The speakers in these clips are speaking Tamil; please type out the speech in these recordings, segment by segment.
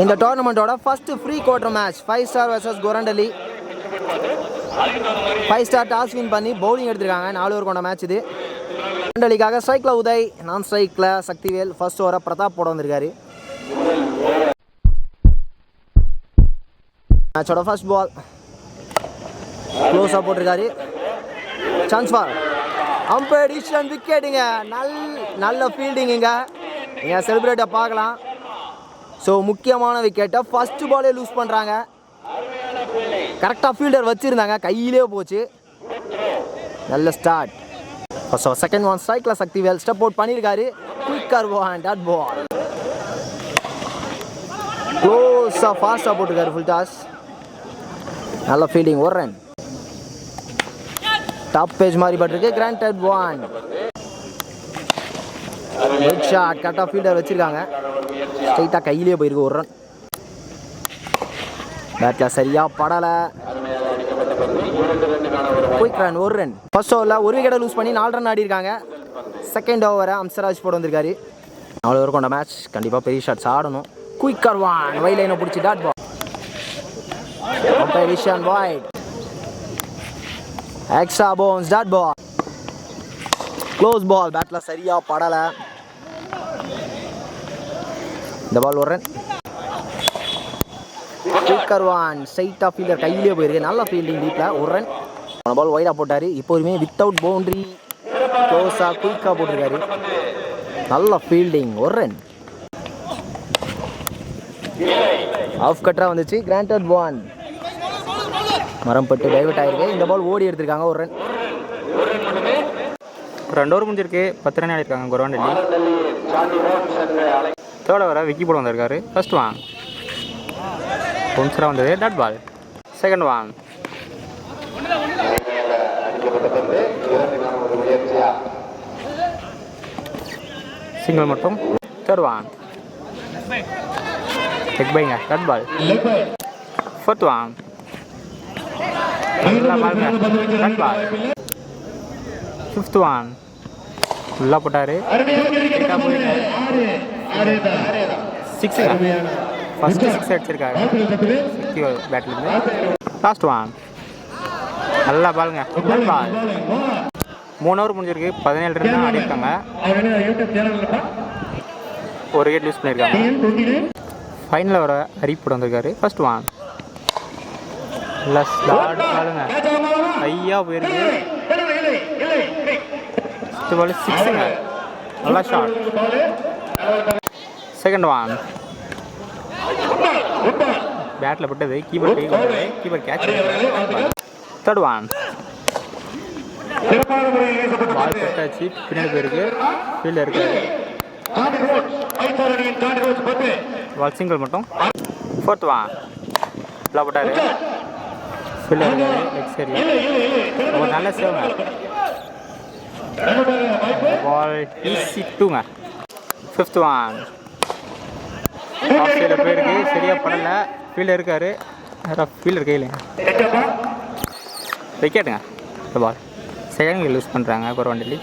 இந்த டோர்னமெண்ட்டோட first pre quarter match 5 star vs Korandali. 5 star toss win பண்ணி பவுலிங் எடுத்திருக்காங்க. 4 ஓவர் கொண்ட மேட்ச் இது. கோரண்டலிக்காக ஸ்ட்ரைக்கில் உதய், நான் ஸ்ட்ரைக்கில் சக்திவேல், ஃபர்ஸ்ட் ஓவரை பிரதாப் போட வந்திருக்காரு. மேட்சோட ஃபர்ஸ்ட் பால் க்ளோஸாக போட்டிருக்காரு. சான்ஸ் ஃபார் அம்பையர் டிசிஷன், விக்கெட்டுங்க. நல்ல ஃபீல்டிங்குங்க. நீங்கள் செலிப்ரேட்டை பார்க்கலாம். ஸோ முக்கியமான விக்கெட்டை ஃபர்ஸ்ட் பாலே லூஸ் பண்ணுறாங்க. கரெக்டாக ஃபீல்டர் வச்சுருந்தாங்க, கையிலே போச்சு. நல்ல ஸ்டார்ட். ஃபர்ஸ்ட் செகண்ட் ஒன் ஸ்ட்ரைக்கில் சக்திவேல் ஸ்டெப் அவுட் பண்ணியிருக்காரு. Quicker one dot ball. க்ளோஸாக ஃபாஸ்ட்டாக போட்டிருக்காரு ஃபுல் டாஸ். நல்ல ஃபீல்டிங், ஒரு ரன். டாப் பேஜ் மாதிரி பட்டிருக்கு. கிராண்டட் ஒன். Good shot. கரெக்டாக ஃபீல்டர் வச்சுருக்காங்க. ஸ்ட்ரைட்டாக கையிலே போயிருக்கு, ஒரு ரன். பேட்டில் சரியாக படலை. குயிக் ரன், ஒரு ரன். ஃபர்ஸ்ட் ஓவரில் ஒரு விக்கெட்டை லூஸ் பண்ணி 4 ரன் ஆடிருக்காங்க. செகண்ட் ஓவரை அம்சராஜ் போட வந்திருக்காரு. 4 ஓவர் கொண்ட மேட்ச். கண்டிப்பாக பெரிய ஷாட்ஸ் ஆடணும். குயிக்கர் ஒன், வை லைனை பிடிச்சி dot ball. Competition wide. Extra bounce, dot ball. Close ball, batla சரியா படல. இந்த பால் ஒரு ரன். குயிக்கர் ஒன், ஸ்ட்ரைட்டா ஃபீல்டர் கையிலே போயிருக்கு. நல்ல ஃபீல்டிங் டீப்ல, ஒரு ரன். அந்த பால் வைடா போட்டாரு. இப்போதுமே வித்தவுட் பவுண்டரி க்ளோஸா குயிக்கா போட்டிருக்காரு. நல்ல ஃபீல்டிங், ஒரு ரன். ஆஃப் கட்டரா வந்துச்சு. Granted one. மரம் பட்டு டைவர்ட் ஆயிருக்கு. இந்த பால் ஓடி எடுத்திருக்காங்க, ஒரு ரன். 2 ஓவர் முடிஞ்சிருக்கு. 10 ரன் ஆடிருக்காங்க கோரண்டலி. தேர்ட் ஓவரை விக்கி போட வந்திருக்காரு. ஃபர்ஸ்ட் ஒன் பவுன்சராக வந்தது, dot ball. Second one single மட்டும். தேர்ட் ஒன் லெக் பைங்க, டாட் பால். ஃபோர்த் ஒன் நல்லா பாருங்க, டாட் பால். ஃபிஃப்த் ஒன் ஃபுல்லாக போட்டார். சிக்ஸுங்க, ஃபஸ்ட்டு 6 அடிச்சிருக்காரு பேட்லேருந்து. லாஸ்ட் ஒன் நல்லா பாருங்க, டாட் பால். 3 ஓவர் முடிஞ்சிருக்கு. 17 ரன் தான் ஆடிருக்காங்க. ஒரு விக்கெட் லூஸ் பண்ணியிருக்காங்க. ஃபைனல் ஓவரை ஹரி போட வந்திருக்காரு. ஃபர்ஸ்ட் ஒன் ஸ்லாட் பாருங்க, ஐயா போயிருக்கு. ஃபஸ்ட்டு பால் சிக்ஸுங்க, நல்லா ஷாட். செகண்ட் ஒன் பேட்டில் பட்டது, கீப்பர் கை கொண்டது, keeper catch. Third one ball பட்டாச்சு, பின்னாடி போயிருக்கு, ஃபீல்டில் இருக்காரு. பால் சிங்கிள் மட்டும். ஃபோர்த் ஒன் ஃபுல்லாக போட்டார். ஃபீல்டில் இருக்காரு, லெக் சைடில். ஒரு நல்ல சேவுங்க. பால் ஈஸி 2ங்க. ஃபிஃப்த் ஒன் ஆஃப் சைடில் போயிருக்கு, சரியாக படலை. ஃபீல்டில் இருக்கார், ஃபீல்டர் கையில் விக்கெட்டுங்க. இந்த பால் செகண்ட் விக்கெட் லூஸ் பண்ணுறாங்க கோரண்டலி.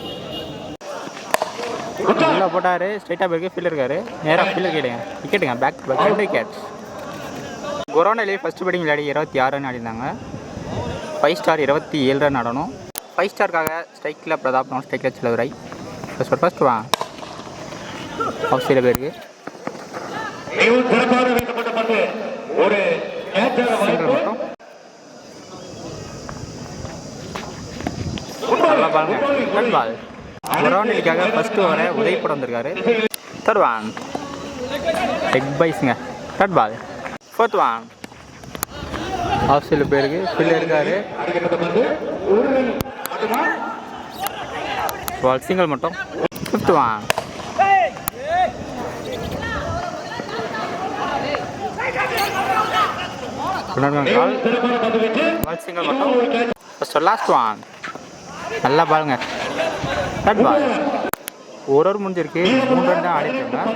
நல்லா போட்டார், ஸ்ட்ரைட்டாக போயிருக்கு, ஃபீல்டர் இருக்காரு, நேராக ஃபீல்டர் கையிலுங்க, விக்கெட்டுங்க. Back to back 2 wicket. Korandali first batting விளையாடி 26 ரன் ஆடிருந்தாங்க. 5 ஸ்டார் 27 ரன் ஆடணும். 5 ஸ்டாருக்காக ஸ்ட்ரைக்கில் பிரதாப், நான் ஸ்ட்ரைக்கில் செலவுரை. ஃபர்ஸ்ட் வா ஆஃப் சைடில் போயிருக்கு. நல்லா பாருங்க, டாட் பால். கோரண்டலிக்காக ஃபர்ஸ்ட் ஓவரை உதய் போட வந்திருக்காரு. தேர்ட் ஒன் லெக் பைஸுங்க, dot ball. Fourth one off சைடில் போயிருக்கு, ஃபீல்டில் இருக்காரு, பால் சிங்கிள் மட்டும். ஃபிஃப்த் ஒன் பால் சிங்கிள் மட்டும். ஃபர்ஸ்ட் லாஸ்ட் ஒன் நல்லா பாருங்க, டாட் பால். ஒரு ஓவர் முடிஞ்சிருக்கு. 3 ரன் தான் ஆடிருக்காங்க.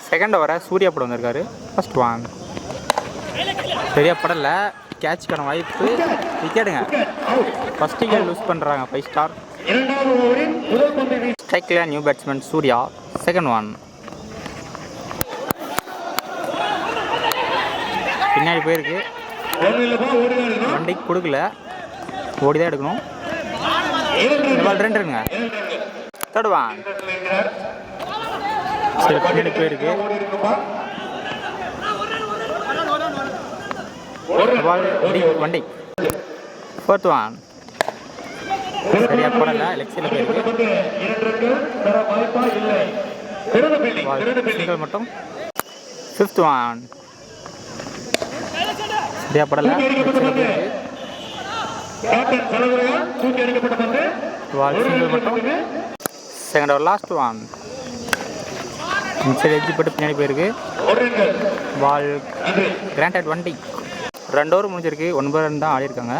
செகண்ட் ஓவரை சூர்யா போட வந்திருக்காரு. ஃபர்ஸ்ட் ஒன் சரியா படலை, கேட்சுக்கான வாய்ப்பு, விக்கெட்டுங்க. ஃபர்ஸ்ட் விக்கெட் லூஸ் பண்ணுறாங்க 5 ஸ்டார். ஸ்ட்ரைக்கில் new batsman Surya. Second one. பின்னாடி போயிருக்கு. வண்டி கொடுக்கல, ஓடி தான் எடுக்கணும். இந்த பால் 2 ரன்னுங்க. Third one. சரி, பின்னாடி போயிருக்கு. வண்டி. Fourth one. சரியா போடல, லெக் சைடில் போயிருக்கு. சிங்கிள் மட்டும். Fifth one. சரியா படல, லெக் சைடில் போயிருக்கு. பால் சிங்கிள் மட்டும். Second over last one. Inside edge போட்டு பின்னாடி போயிருக்கு. பால் கிராண்டட். வண்டி. 2 ஓவர் முடிஞ்சிருக்கு. 9 ரன் தான் ஆடிருக்காங்க.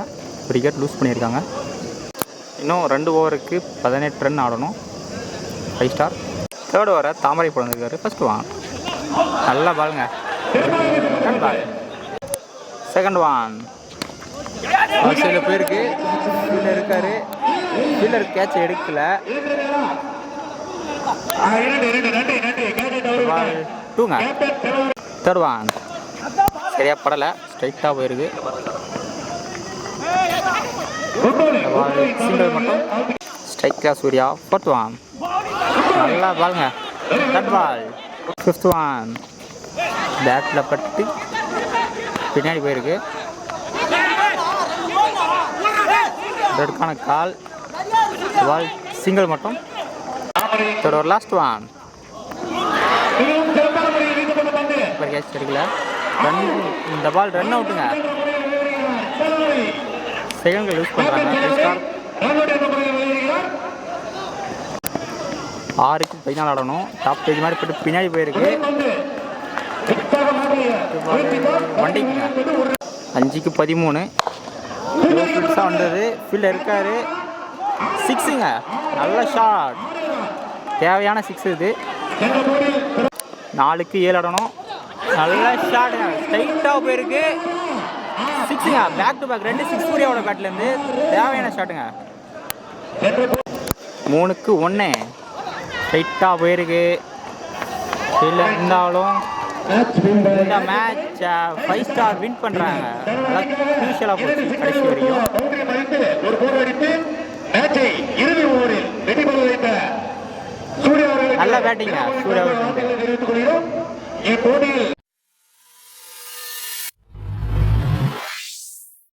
விக்கெட் லூஸ் பண்ணியிருக்காங்க. இன்னும் 2 ஓவருக்கு 18 ரன் ஆடணும். 5 ஸ்டார். தேர்ட் ஓவரை தாமரை போட்டிருக்காரு. First one. நல்லா பாருங்க, பால். Second one. சைடில் போயிருக்கு. ஃபீல்டர் இருக்காரு. ஃபீல்டர் கேட்ச் எடுக்கல. பால் 2ங்க. Third one. சரியா படலை, ஸ்ட்ரைட்டாக போயிருக்கு. பால் சிங்கிள் மட்டும். ஸ்ட்ரைக்காக சூர்யா. Fourth one. நல்லா பாருங்க, கட் பால். Fifth one. பேட்டில் பட்டு பின்னாடி போயிருக்கு. ரெட்கான கால். பால் சிங்கிள் மட்டும். Third over last one. Catch எடுக்கல. ரன். இந்த பால் ரன் அவுட்டுங்க. செகண்ட்கள் யூஸ் பண்ணுறாங்க. 6க்கு 14 ஆடணும். டாப் பேஜ் மாதிரி போட்டு பின்னாடி போயிருக்கு. வண்டிங்க. 5க்கு 13. ஃபில்ஸாக வந்தது. ஃபீல்டர் இருக்காரு. 6ங்க. நல்ல ஷாட். தேவையான 6 இது. 4க்கு 7 ஆடணும். நல்ல ஷாட்டுங்க. ஸ்ட்ரைட்டாக போயிருக்கு. 6ங்க. பேக் டு பேக் 2 6 சூர்யாவோட பேட்லேருந்து. தேவையான ஷாட்டுங்க. 3க்கு 1. ஸ்ட்ரைட்டாக போயிருக்கு. இல்லை இருந்தாலும் இந்த மேட்ச் 5 ஸ்டார் வின் பண்ணுறாங்க. நல்லா க்ரூஷியலாக போச்சு கடைசி வரைக்கும். நல்ல பேட்டிங்க சூர்யா.